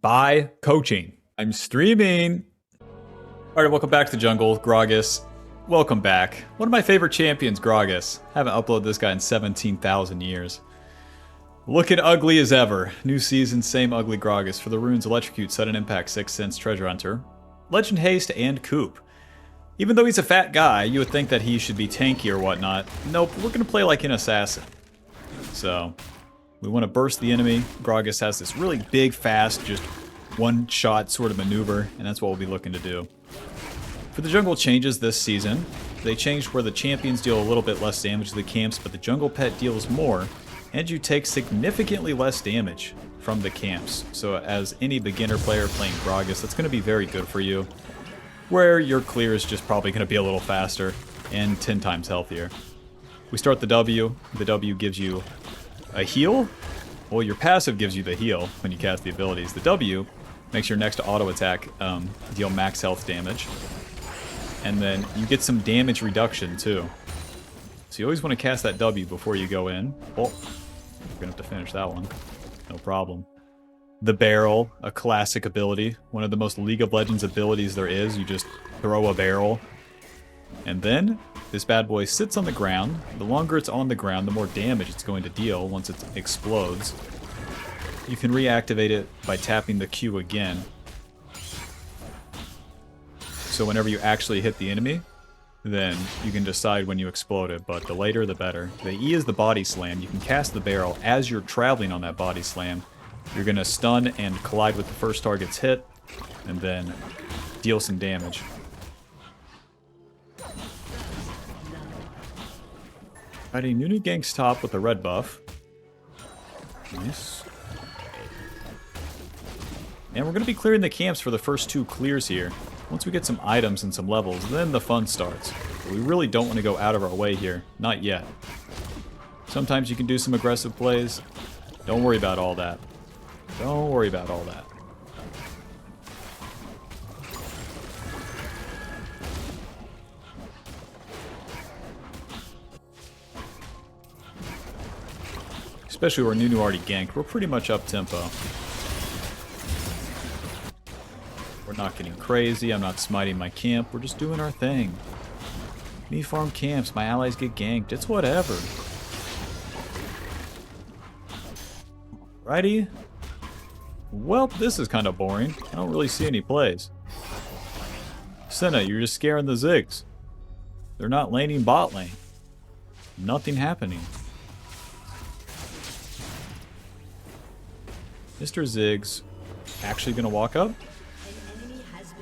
by coaching. I'm streaming. All right, welcome back to the jungle, Gragas. Welcome back. One of my favorite champions, Gragas. Haven't uploaded this guy in 17,000 years. Looking ugly as ever. New season, same ugly Gragas. For the runes, Electrocute, Sudden Impact, 6th Sense, Treasure Hunter, Legend Haste, and Coop. Even though he's a fat guy, you would think that he should be tanky or whatnot. Nope, we're going to play like an assassin. So, we want to burst the enemy. Gragas has this really big, fast, just one-shot sort of maneuver, and that's what we'll be looking to do. For the jungle changes this season, they changed where the champions deal a little bit less damage to the camps, but the jungle pet deals more, and you take significantly less damage from the camps. So as any beginner player playing Gragas, that's going to be very good for you, where your clear is just probably going to be a little faster and 10 times healthier. We start the W. The W gives you a heal. Well, your passive gives you the heal when you cast the abilities. The W makes your next auto attack deal max health damage. And then you get some damage reduction too. So you always want to cast that W before you go in. Oh, we're going to have to finish that one. No problem. The barrel, a classic ability. One of the most League of Legends abilities there is. You just throw a barrel. And then this bad boy sits on the ground. The longer it's on the ground, the more damage it's going to deal once it explodes. You can reactivate it by tapping the Q again. So whenever you actually hit the enemy, then you can decide when you explode it, but the later the better. The E is the body slam. You can cast the barrel as you're traveling on that body slam. You're going to stun and collide with the first target's hit, and then deal some damage. Alrighty, Nunu ganks top with the red buff. Nice. And we're going to be clearing the camps for the first 2 clears here. Once we get some items and some levels, then the fun starts. But we really don't want to go out of our way here. Not yet. Sometimes you can do some aggressive plays. Don't worry about all that. Don't worry about all that. Especially where Nunu already ganked. We're pretty much up tempo. We're not getting crazy. I'm not smiting my camp. We're just doing our thing. Me farm camps. My allies get ganked. It's whatever. Righty. Well, this is kind of boring. I don't really see any plays. Senna, you're just scaring the Ziggs. They're not laning bot lane. Nothing happening. Mr. Ziggs actually gonna walk up?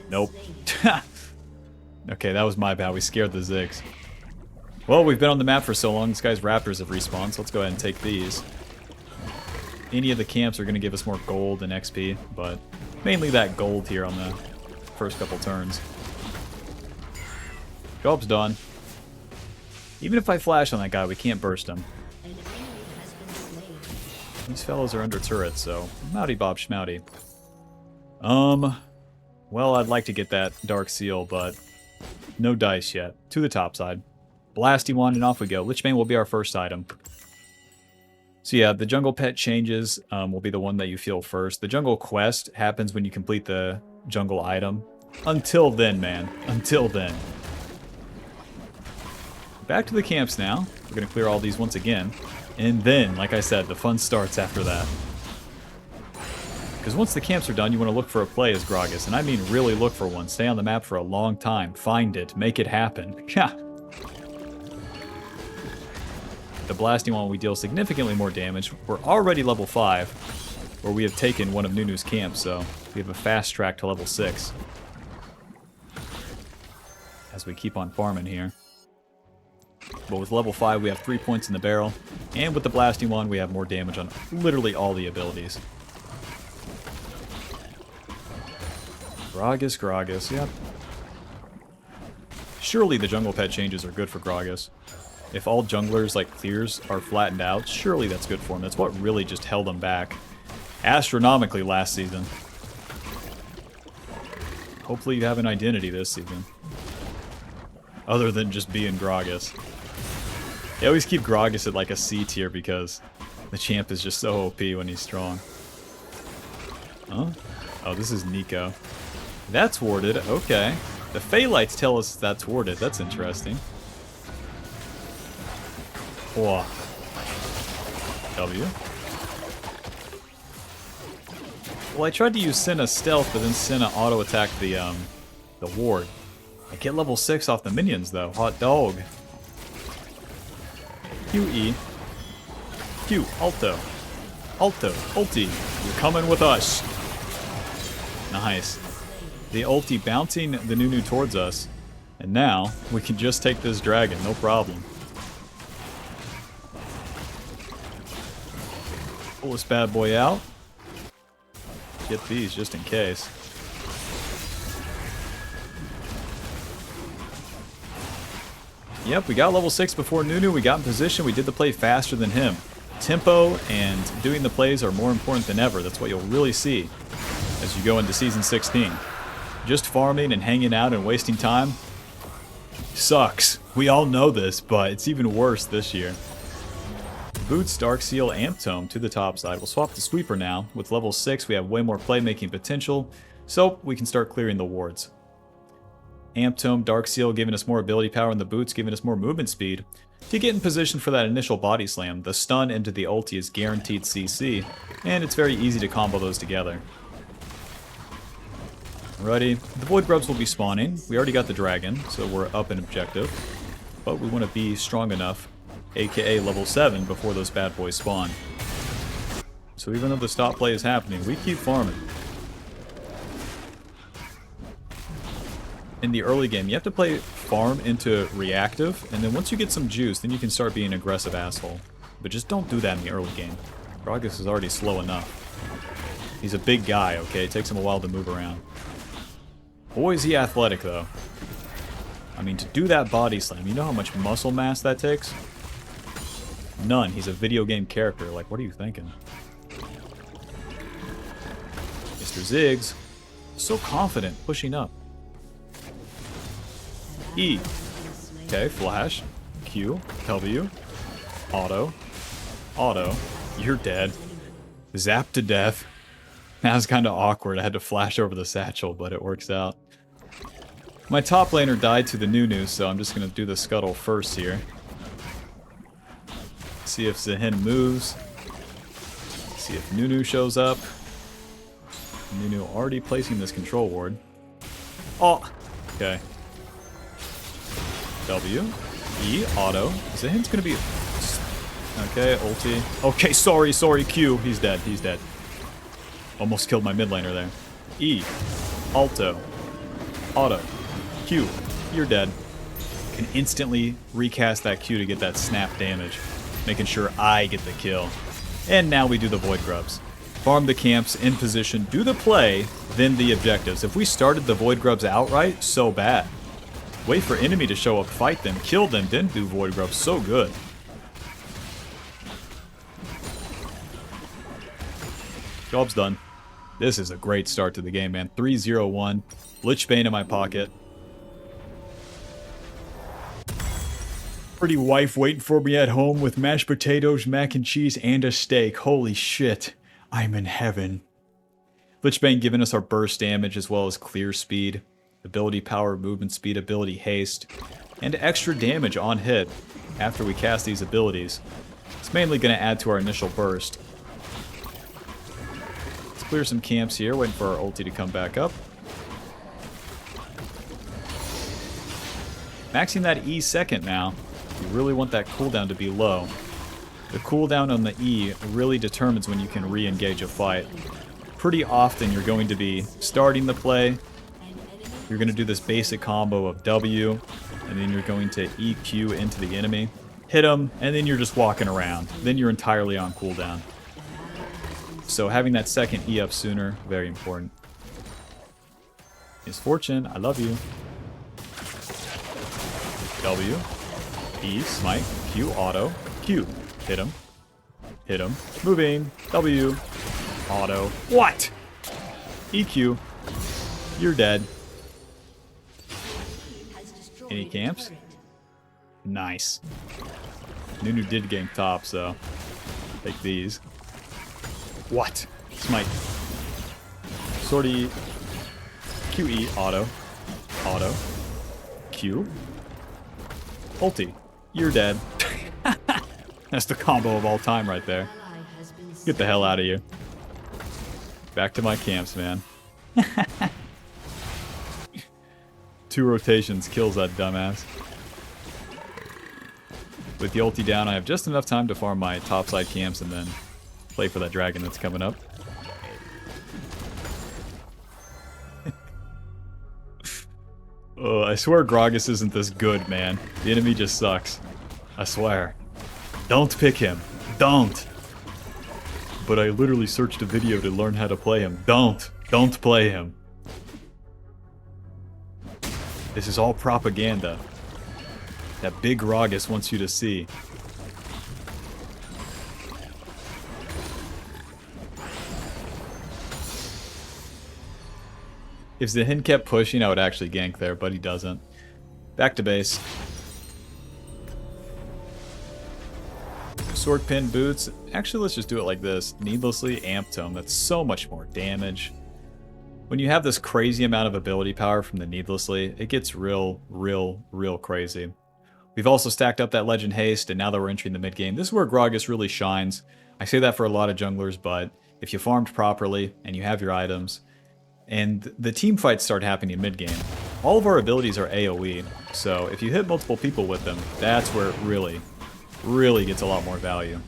Nope. Okay, that was my bad. We scared the Ziggs. Well, we've been on the map for so long, this guy's raptors have respawned, so let's go ahead and take these. Any of the camps are going to give us more gold and XP, but mainly that gold here on the first couple turns. Job's done. Even if I flash on that guy, we can't burst him. These fellows are under turret, so mouty bob schmouty. Well, I'd like to get that Dark Seal, but no dice yet. To the top side. Blasty Wand, and off we go. Lichbane will be our first item. So yeah, the jungle pet changes will be the one that you feel first. The jungle quest happens when you complete the jungle item. Until then, man. Until then. Back to the camps now. We're going to clear all these once again. And then, like I said, the fun starts after that. Because once the camps are done, you want to look for a play as Gragas. And I mean really look for one. Stay on the map for a long time. Find it. Make it happen. Yeah. The blasting one, we deal significantly more damage. We're already level 5, where we have taken one of Nunu's camps, so we have a fast track to level 6. As we keep on farming here. But with level 5, we have 3 points in the barrel. And with the blasting one, we have more damage on literally all the abilities. Gragas, yep. Surely the jungle pet changes are good for Gragas. If all junglers, like clears, are flattened out, surely that's good for him. That's what really just held him back astronomically last season. Hopefully you have an identity this season. Other than just being Gragas. I always keep Gragas at like a C tier because the champ is just so OP when he's strong. Huh? Oh, this is Nico. That's warded. Okay. The Fey Lights tell us that's warded. That's interesting. Whoa. W. Well, I tried to use Senna stealth, but then Senna auto-attacked the ward. I get level 6 off the minions, though. Hot dog. QE. Q. Alto. Alto. Ulti. You're coming with us. Nice. The ulti bouncing the Nunu towards us. And now, we can just take this dragon, no problem. Pull this bad boy out. Get these just in case. Yep, we got level 6 before Nunu. We got in position. We did the play faster than him. Tempo and doing the plays are more important than ever. That's what you'll really see as you go into Season 16. Just farming and hanging out and wasting time sucks. We all know this, but it's even worse this year. Boots, Dark Seal, Amp Tome to the top side. We'll swap the Sweeper now. With level 6, we have way more playmaking potential, so we can start clearing the wards. Amp Tome, Dark Seal giving us more ability power, and the Boots giving us more movement speed. To get in position for that initial body slam, the stun into the ulti is guaranteed CC, and it's very easy to combo those together. Alrighty, the Void Grubs will be spawning. We already got the dragon, so we're up in objective. But we want to be strong enough, aka level 7, before those bad boys spawn. So even though the stop play is happening, we keep farming. In the early game, you have to play farm into reactive, and then once you get some juice, then you can start being an aggressive asshole. But just don't do that in the early game. Gragas is already slow enough. He's a big guy, okay? It takes him a while to move around. Boy, is he athletic, though. I mean, to do that body slam, you know how much muscle mass that takes? None. He's a video game character. Like, what are you thinking? Mr. Ziggs, so confident, pushing up. E. Okay, flash. Q. W. Auto. Auto. You're dead. Zap to death. That was kind of awkward. I had to flash over the satchel, but it works out. My top laner died to the Nunu, so I'm just going to do the scuttle first here. See if Zihin moves. See if Nunu shows up. Nunu already placing this control ward. Oh! Okay. W. E. Auto. Zihin's going to be... Okay, ulti. Okay, sorry, Q. He's dead, he's dead. Almost killed my mid laner there. E. Alto. Auto. Q. You're dead. Can instantly recast that Q to get that snap damage, making sure I get the kill. And now we do the Void Grubs. Farm the camps, in position, do the play, then the objectives. If we started the Void Grubs outright, so bad. Wait for enemy to show up, fight them, kill them, then do Void Grubs. So good. Job's done. This is a great start to the game, man. 3-0-1. Lichbane in my pocket. Pretty wife waiting for me at home with mashed potatoes, mac and cheese, and a steak. Holy shit. I'm in heaven. Lichbane giving us our burst damage as well as clear speed, ability power, movement speed, ability haste, and extra damage on hit after we cast these abilities. It's mainly going to add to our initial burst. Let's clear some camps here, waiting for our ulti to come back up. Maxing that E second now. You really want that cooldown to be low. The cooldown on the E really determines when you can re-engage a fight. Pretty often you're going to be starting the play, you're going to do this basic combo of W, and then you're going to EQ into the enemy, hit them, and then you're just walking around. Then you're entirely on cooldown. So having that second E up sooner, very important. Misfortune, I love you. W. E, smite, Q, auto, Q, hit him, moving, W, auto, what? EQ, you're dead. Any camps? Nice. Nunu did gank top, so take these. What? Smite. Sortie. QE. Auto. Auto. Q. Ulti. You're dead. That's the combo of all time right there. Get the hell out of here. Back to my camps, man. 2 rotations kills that dumbass. With the ulti down, I have just enough time to farm my topside camps and then play for that dragon that's coming up. Oh, I swear Gragas isn't this good, man. The enemy just sucks. I swear. Don't pick him. Don't. But I literally searched a video to learn how to play him. Don't. Don't play him. This is all propaganda that Big Gragas wants you to see. If Zahin kept pushing, I would actually gank there, but he doesn't. Back to base. Sword pin boots. Actually, let's just do it like this. Needlessly amped him. That's so much more damage. When you have this crazy amount of ability power from the needlessly, it gets real crazy. We've also stacked up that Legend Haste, and now that we're entering the mid game, this is where Gragas really shines. I say that for a lot of junglers, but if you farmed properly and you have your items, and the team fights start happening in mid game, all of our abilities are AoE, so if you hit multiple people with them, that's where it really gets a lot more value.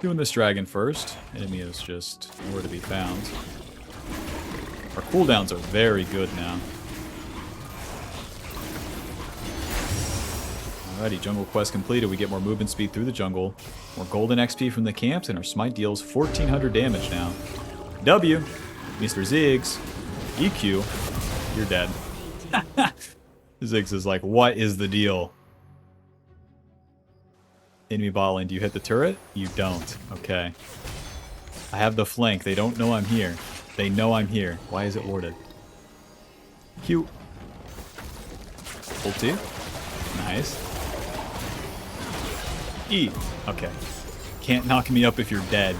Doing this dragon first. Enemy is just nowhere to be found. Our cooldowns are very good now. Alrighty, jungle quest completed. We get more movement speed through the jungle. More golden XP from the camps, and our smite deals 1400 damage now. W, Mr. Ziggs, EQ, you're dead. Ziggs is like, what is the deal? Enemy bot lane, do you hit the turret? You don't. Okay. I have the flank. They don't know I'm here. They know I'm here. Why is it warded? Q. Ulti. Nice. E. Okay. Can't knock me up if you're dead.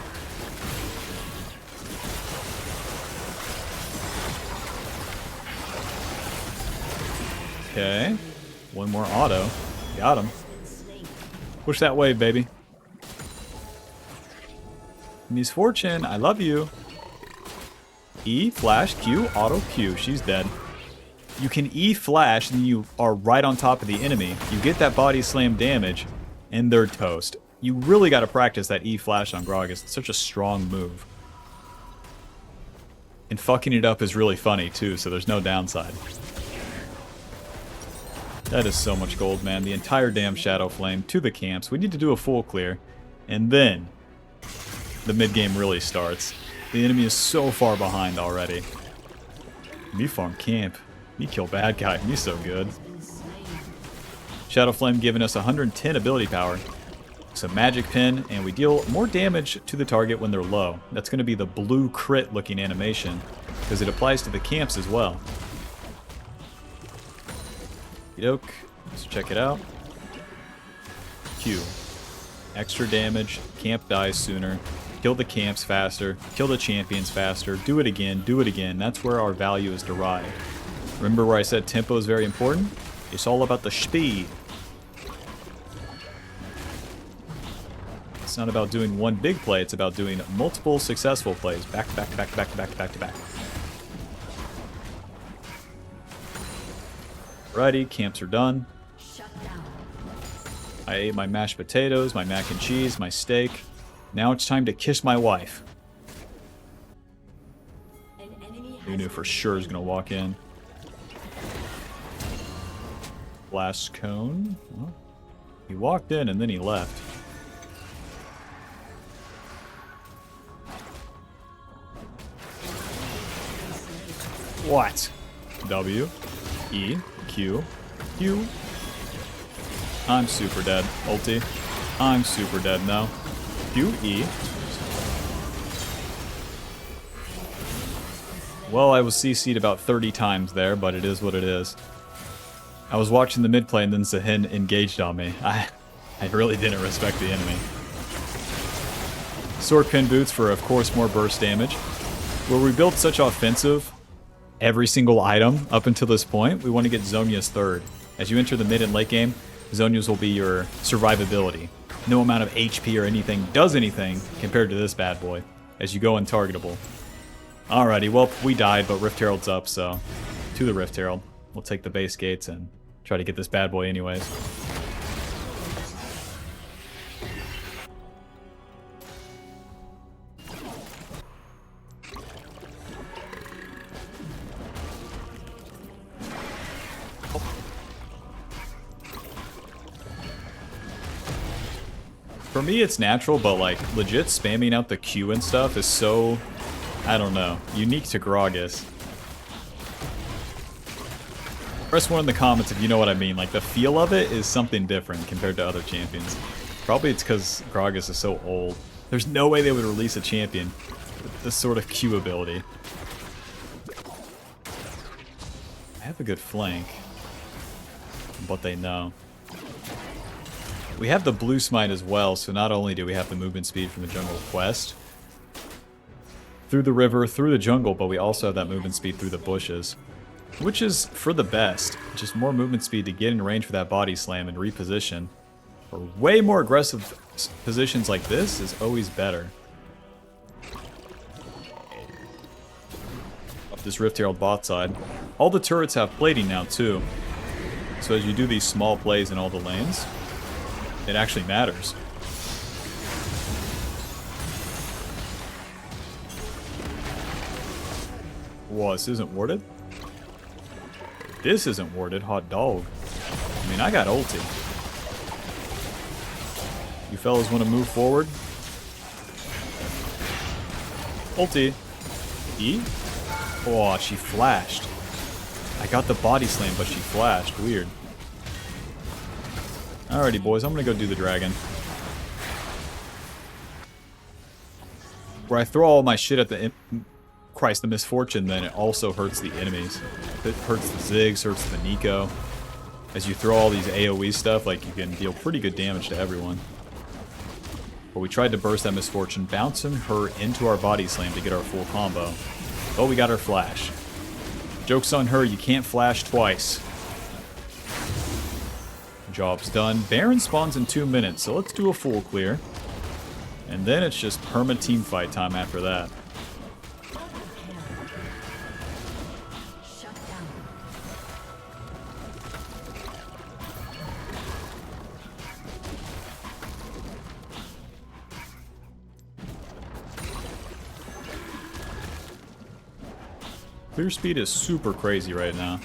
Okay. One more auto. Got him. Push that wave, baby. Misfortune, I love you. E, flash, Q, auto, Q. She's dead. You can E flash and you are right on top of the enemy. You get that body slam damage and they're toast. You really got to practice that E flash on Gragas. It's such a strong move. And fucking it up is really funny too, so there's no downside. That is so much gold, man. The entire damn Shadow Flame to the camps. We need to do a full clear. And then the mid-game really starts. The enemy is so far behind already. Me farm camp. Me kill bad guy. Me so good. Shadow Flame giving us 110 ability power. Some magic pin, and we deal more damage to the target when they're low. That's going to be the blue crit looking animation, because it applies to the camps as well. Doke. Let's check it out. Q. Extra damage. Camp dies sooner. Kill the camps faster. Kill the champions faster. Do it again. Do it again. That's where our value is derived. Remember where I said tempo is very important? It's all about the speed. It's not about doing one big play. It's about doing multiple successful plays. Back to back to back to back to back to back to back. Alrighty, camps are done. I ate my mashed potatoes, my mac and cheese, my steak. Now it's time to kiss my wife. Who knew for sure is gonna walk in? Blast cone. Well, he walked in and then he left. What? W. E. Q. Q. I'm super dead. Ulti. I'm super dead now. Q. E. Well, I was CC'd about 30 times there, but it is what it is. I was watching the mid play and then Zahin engaged on me. I really didn't respect the enemy. Sword pin boots for, of course, more burst damage. Where we built such offensive every single item up until this point, we want to get Zhonya's third. As you enter the mid and late game, Zhonya's will be your survivability. No amount of HP or anything does anything compared to this bad boy, as you go untargetable. Alrighty, well, we died, but Rift Herald's up, so to the Rift Herald. We'll take the base gates and try to get this bad boy anyways. For me, it's natural, but like legit spamming out the Q and stuff is so, I don't know, unique to Gragas. Press 1 in the comments if you know what I mean. Like the feel of it is something different compared to other champions. Probably it's because Gragas is so old. There's no way they would release a champion with this sort of Q ability. I have a good flank, but they know. We have the blue smite as well, so not only do we have the movement speed from the jungle quest through the river, through the jungle, but we also have that movement speed through the bushes, which is for the best. Just more movement speed to get in range for that body slam and reposition. For way more aggressive positions like this is always better. Up this Rift Herald bot side. All the turrets have plating now too, so as you do these small plays in all the lanes, it actually matters. Whoa, this isn't warded? This isn't warded, hot dog. I mean, I got ulti. You fellas want to move forward? Ulti. E? Oh, she flashed. I got the body slam, but she flashed. Weird. Alrighty, boys, I'm gonna go do the dragon. Where I throw all my shit at the Christ, the misfortune, then it also hurts the enemies. It hurts the Ziggs, hurts the Nico. As you throw all these AoE stuff, like, you can deal pretty good damage to everyone. But we tried to burst that misfortune, bouncing her into our body slam to get our full combo. But we got her flash. Joke's on her, you can't flash twice. Job's done. Baron spawns in 2 minutes, so let's do a full clear. And then it's just perma team fight time after that. Clear speed is super crazy right now.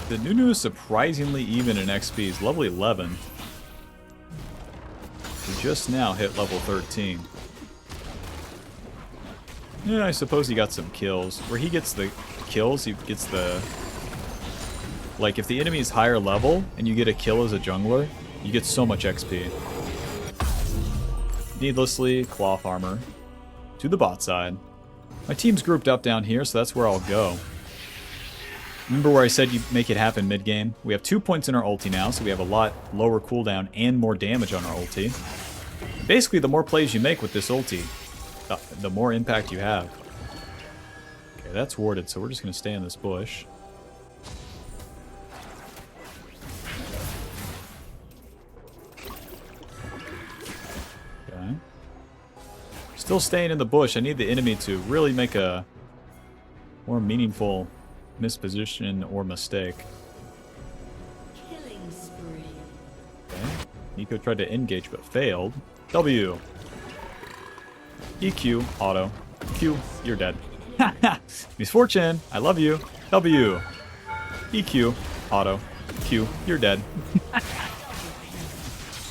The Nunu is surprisingly even in XP. He's level 11. We just now hit level 13. Yeah, I suppose he got some kills. Where he gets the kills, he gets the... Like, if the enemy is higher level, and you get a kill as a jungler, you get so much XP. Needlessly, cloth armor. To the bot side. My team's grouped up down here, so that's where I'll go. Remember where I said you make it happen mid-game? We have 2 points in our ulti now, so we have a lot lower cooldown and more damage on our ulti. Basically, the more plays you make with this ulti, the more impact you have. Okay, that's warded, so we're just going to stay in this bush. Okay. Still staying in the bush. I need the enemy to really make a more meaningful misposition or mistake. Killing spree. Okay. Nico tried to engage but failed. W. EQ. Auto. Q. You're dead. Misfortune. I love you. W. EQ. Auto. Q. You're dead.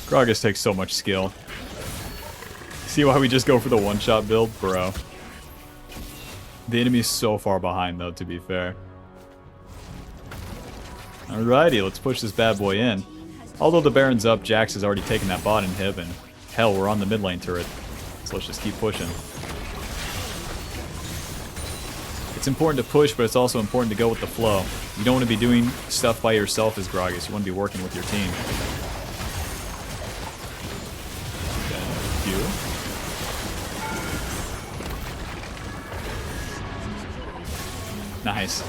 Gragas takes so much skill. See why we just go for the one-shot build? Bro. The enemy's so far behind, though, to be fair. Alrighty, let's push this bad boy in. Although the Baron's up, Jax has already taken that bot inhib, and hell, we're on the mid lane turret. So let's just keep pushing. It's important to push, but it's also important to go with the flow. You don't want to be doing stuff by yourself as Gragas. You want to be working with your team. Q. Nice.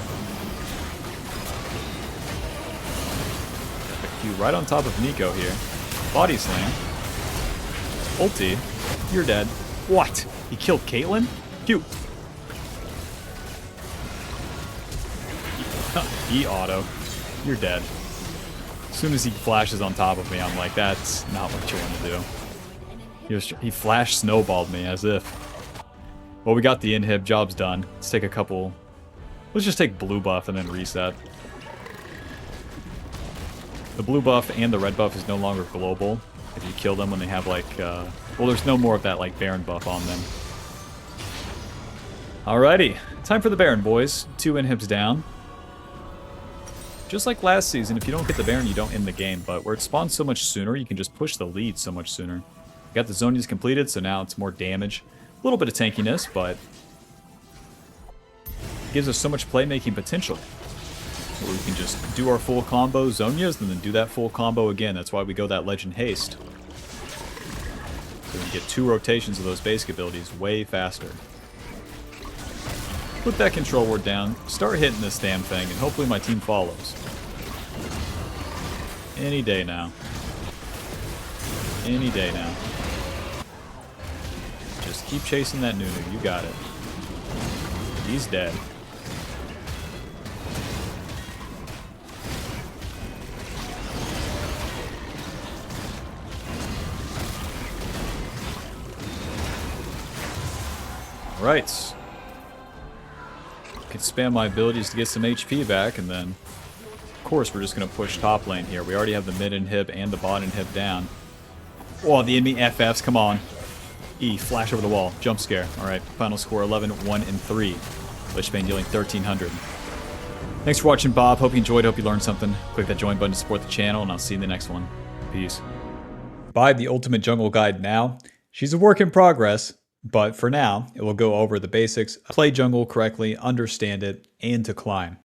Q right on top of Nico here. Body slam. Ulti. You're dead. What? He killed Caitlyn? Q. E-auto. You're dead. As soon as he flashes on top of me, I'm like, that's not what you want to do. He flash snowballed me as if. Well, we got the inhib. Job's done. Let's take a couple. Let's just take blue buff and then reset. The blue buff and the red buff is no longer global. If you kill them when they have like, well, there's no more of that like Baron buff on them. Alrighty, time for the Baron, boys. 2 inhibs down. Just like last season, if you don't get the Baron, you don't end the game. But where it spawns so much sooner, you can just push the lead so much sooner. Got the Zonias completed, so now it's more damage. A little bit of tankiness, but it gives us so much playmaking potential. Where we can just do our full combo Zonias, and then do that full combo again. That's why we go that Legend Haste. So we get 2 rotations of those basic abilities way faster. Put that control ward down, start hitting this damn thing, and hopefully my team follows. Any day now. Any day now. Just keep chasing that Nunu, you got it. He's dead. Alright. Can spam my abilities to get some HP back, and then, of course, we're just going to push top lane here. We already have the mid inhib and the bot inhib down. Oh, the enemy FFs, come on. E, flash over the wall, jump scare. Alright, final score 11, 1, and 3. Lichbane dealing 1,300. Thanks for watching, Bob. Hope you enjoyed, hope you learned something. Click that join button to support the channel, and I'll see you in the next one. Peace. Buy the Ultimate Jungle Guide now. She's a work in progress. But for now, it will go over the basics, play jungle correctly, understand it, and to climb.